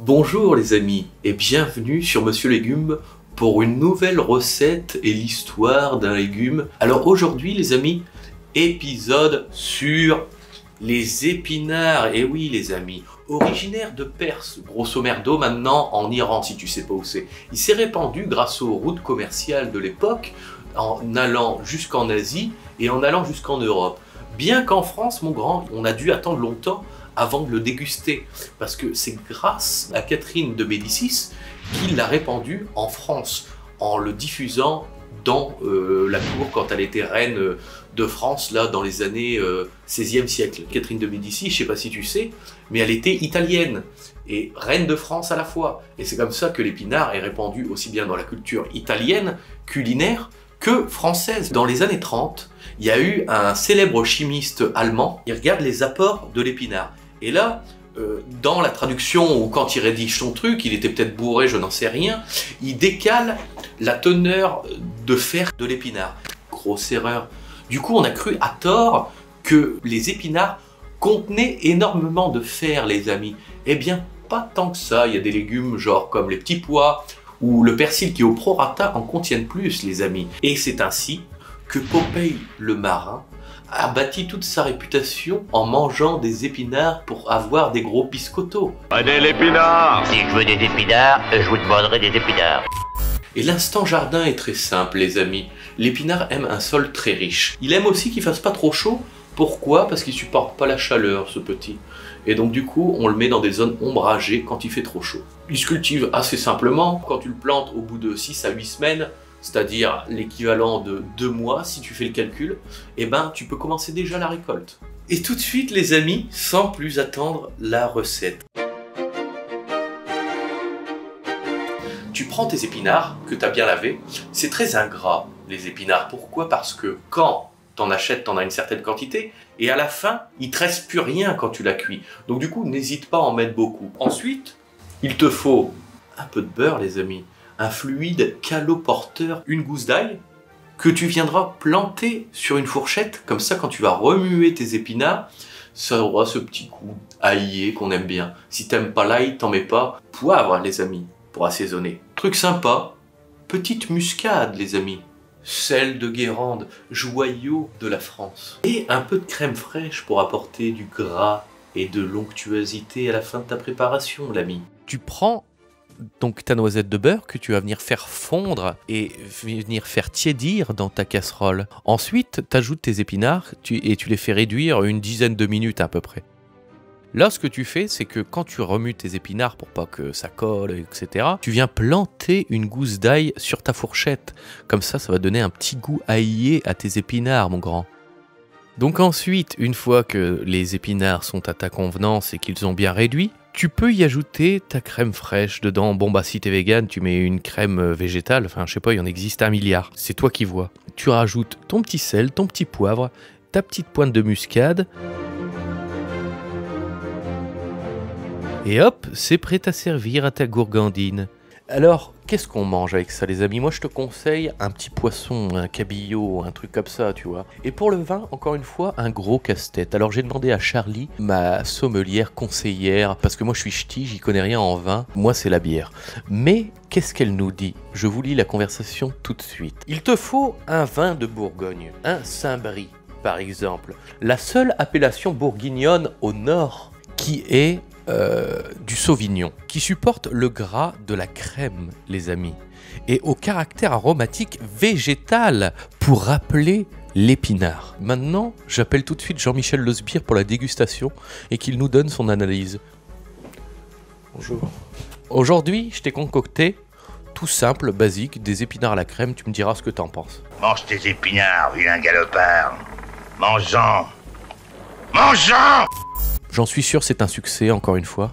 Bonjour les amis et bienvenue sur Monsieur Légume pour une nouvelle recette et l'histoire d'un légume. Alors aujourd'hui les amis, épisode sur les épinards. Et oui les amis, originaire de Perse, grosso merdo maintenant en Iran si tu sais pas où c'est. Il s'est répandu grâce aux routes commerciales de l'époque en allant jusqu'en Asie et en allant jusqu'en Europe. Bien qu'en France, mon grand, on a dû attendre longtemps avant de le déguster, parce que c'est grâce à Catherine de Médicis qu'il l'a répandu en France, en le diffusant dans la cour quand elle était reine de France, là dans les années 16e siècle. Catherine de Médicis, je sais pas si tu sais, mais elle était italienne et reine de France à la fois. Et c'est comme ça que l'épinard est répandu aussi bien dans la culture italienne, culinaire, que française. Dans les années 30, il y a eu un célèbre chimiste allemand, il regarde les apports de l'épinard. Et là, dans la traduction, ou quand il rédige son truc, il était peut-être bourré, je n'en sais rien, il décale la teneur de fer de l'épinard. Grosse erreur. Du coup, on a cru à tort que les épinards contenaient énormément de fer, les amis. Eh bien, pas tant que ça. Il y a des légumes genre comme les petits pois ou le persil qui au prorata en contiennent plus, les amis. Et c'est ainsi que Popeye le marin a bâti toute sa réputation en mangeant des épinards pour avoir des gros biscottos. Prenez l'épinard! Si je veux des épinards, je vous demanderai des épinards. Et l'instant jardin est très simple, les amis. L'épinard aime un sol très riche. Il aime aussi qu'il fasse pas trop chaud. Pourquoi? Parce qu'il supporte pas la chaleur, ce petit. Et donc du coup, on le met dans des zones ombragées quand il fait trop chaud. Il se cultive assez simplement. Quand tu le plantes au bout de 6 à 8 semaines, c'est-à-dire l'équivalent de 2 mois si tu fais le calcul, eh ben tu peux commencer déjà la récolte. Et tout de suite les amis, sans plus attendre, la recette. Tu prends tes épinards que tu as bien lavés. C'est très ingrat les épinards. Pourquoi? Parce que quand t'en achètes, t'en as une certaine quantité, et à la fin, il te reste plus rien quand tu la cuis. Donc du coup, n'hésite pas à en mettre beaucoup. Ensuite, il te faut un peu de beurre les amis, un fluide caloporteur, une gousse d'ail, que tu viendras planter sur une fourchette, comme ça quand tu vas remuer tes épinards, ça aura ce petit goût aillé qu'on aime bien. Si t'aimes pas l'ail, t'en mets pas. Poivre les amis, pour assaisonner. Truc sympa, petite muscade les amis. Sel de Guérande, joyau de la France. Et un peu de crème fraîche pour apporter du gras et de l'onctuosité à la fin de ta préparation l'ami. Tu prends donc ta noisette de beurre que tu vas venir faire fondre et venir faire tiédir dans ta casserole. Ensuite, tu ajoutes tes épinards et tu les fais réduire une dizaine de minutes à peu près. Là, ce que tu fais, c'est que quand tu remues tes épinards pour pas que ça colle, etc., tu viens planter une gousse d'ail sur ta fourchette. Comme ça, ça va donner un petit goût aillé à tes épinards, mon grand. Donc ensuite, une fois que les épinards sont à ta convenance et qu'ils ont bien réduit, tu peux y ajouter ta crème fraîche dedans. Bon bah si t'es vegan, tu mets une crème végétale, enfin je sais pas, il y en existe 1 milliard. C'est toi qui vois. Tu rajoutes ton petit sel, ton petit poivre, ta petite pointe de muscade. Et hop, c'est prêt à servir à ta gourgandine. Alors, qu'est-ce qu'on mange avec ça les amis? Moi je te conseille un petit poisson, un cabillaud, un truc comme ça, tu vois. Et pour le vin, encore une fois, un gros casse-tête. Alors j'ai demandé à Charlie, ma sommelière conseillère, parce que moi je suis ch'ti, j'y connais rien en vin, moi c'est la bière. Mais qu'est-ce qu'elle nous dit? Je vous lis la conversation tout de suite. Il te faut un vin de Bourgogne, un Saint-Brie par exemple. La seule appellation bourguignonne au nord qui est du Sauvignon, qui supporte le gras de la crème, les amis, et au caractère aromatique végétal pour rappeler l'épinard. Maintenant, j'appelle tout de suite Jean-Michel Le Sbire pour la dégustation et qu'il nous donne son analyse. Bonjour. Aujourd'hui, je t'ai concocté, tout simple, basique, des épinards à la crème, tu me diras ce que t'en penses. Mange tes épinards, vilain galopard. Mange-en. Mange-en! J'en suis sûr, c'est un succès, encore une fois.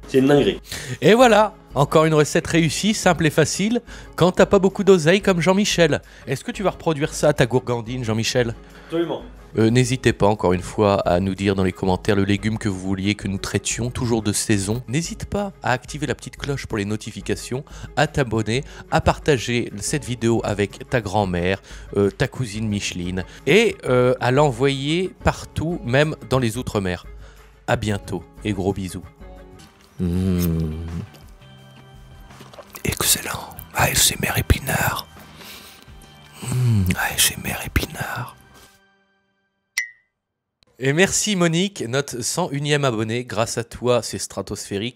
C'est une dinguerie. Et voilà, encore une recette réussie, simple et facile, quand t'as pas beaucoup d'oseille comme Jean-Michel. Est-ce que tu vas reproduire ça à ta gourgandine, Jean-Michel? Absolument. N'hésitez pas, encore une fois, à nous dire dans les commentaires le légume que vous vouliez que nous traitions, toujours de saison. N'hésite pas à activer la petite cloche pour les notifications, à t'abonner, à partager cette vidéo avec ta grand-mère, ta cousine Micheline, et à l'envoyer partout, même dans les Outre-mer. À bientôt et gros bisous. Excellent. ASMR épinard. ASMR épinard. Et merci Monique, notre 101e abonné. Grâce à toi, c'est stratosphérique.